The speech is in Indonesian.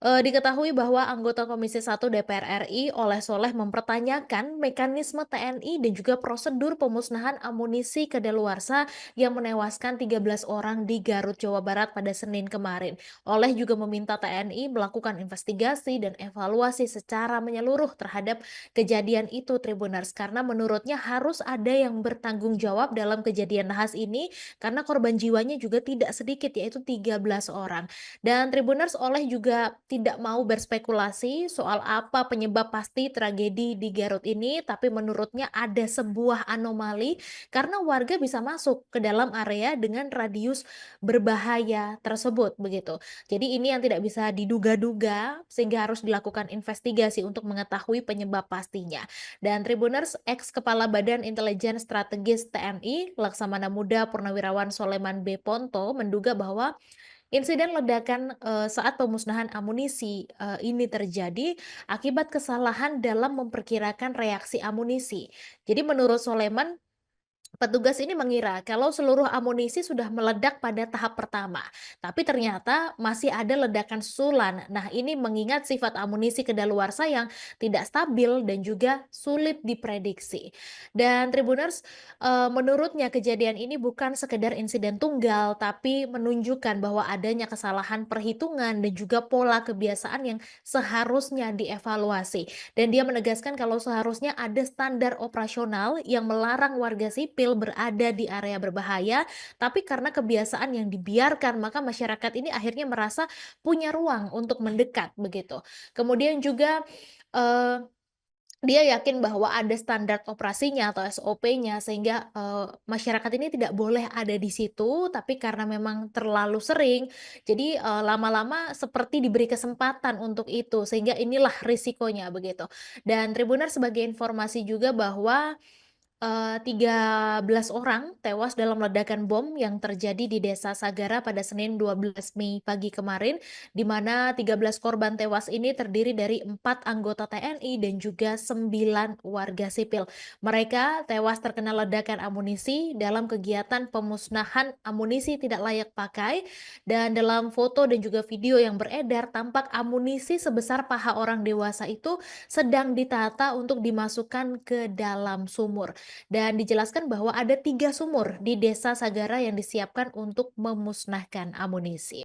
Diketahui bahwa anggota Komisi 1 DPR RI Oleh Soleh mempertanyakan mekanisme TNI dan juga prosedur pemusnahan amunisi kadaluarsa yang menewaskan 13 orang di Garut, Jawa Barat pada Senin kemarin. Oleh juga meminta TNI melakukan investigasi dan evaluasi secara menyeluruh terhadap kejadian itu, Tribuners, karena menurutnya harus ada yang bertanggung jawab dalam kejadian nahas ini karena korban jiwanya juga tidak sedikit, yaitu 13 orang. Dan Tribuners, Oleh juga tidak mau berspekulasi soal apa penyebab pasti tragedi di Garut ini, tapi menurutnya ada sebuah anomali karena warga bisa masuk ke dalam area dengan radius berbahaya tersebut begitu. Jadi ini yang tidak bisa diduga-duga sehingga harus dilakukan investigasi untuk mengetahui penyebab pastinya. Dan Tribuners, ex Kepala Badan Intelijen Strategis TNI Laksamana Muda Purnawirawan Soleman B. Ponto menduga bahwa insiden ledakan, saat pemusnahan amunisi, ini terjadi akibat kesalahan dalam memperkirakan reaksi amunisi. Jadi menurut Soleman, petugas ini mengira kalau seluruh amunisi sudah meledak pada tahap pertama, tapi ternyata masih ada ledakan susulan. Nah, ini mengingat sifat amunisi kedaluarsa yang tidak stabil dan juga sulit diprediksi. Dan Tribuners, menurutnya kejadian ini bukan sekedar insiden tunggal, tapi menunjukkan bahwa adanya kesalahan perhitungan dan juga pola kebiasaan yang seharusnya dievaluasi. Dan dia menegaskan kalau seharusnya ada standar operasional yang melarang warga sipil berada di area berbahaya, tapi karena kebiasaan yang dibiarkan, maka masyarakat ini akhirnya merasa punya ruang untuk mendekat begitu. Kemudian juga, eee, dia yakin bahwa ada standar operasinya atau SOP-nya sehingga, masyarakat ini tidak boleh ada di situ, tapi karena memang terlalu sering, jadi, lama-lama seperti diberi kesempatan untuk itu, sehingga inilah risikonya begitu. Dan Tribuners, sebagai informasi juga bahwa 13 orang tewas dalam ledakan bom yang terjadi di Desa Sagara pada Senin 12 Mei pagi kemarin, di mana 13 korban tewas ini terdiri dari 4 anggota TNI dan juga 9 warga sipil. Mereka tewas terkena ledakan amunisi dalam kegiatan pemusnahan amunisi tidak layak pakai, dan dalam foto dan juga video yang beredar tampak amunisi sebesar paha orang dewasa itu sedang ditata untuk dimasukkan ke dalam sumur. Dan dijelaskan bahwa ada 3 sumur di Desa Sagara yang disiapkan untuk memusnahkan amunisi.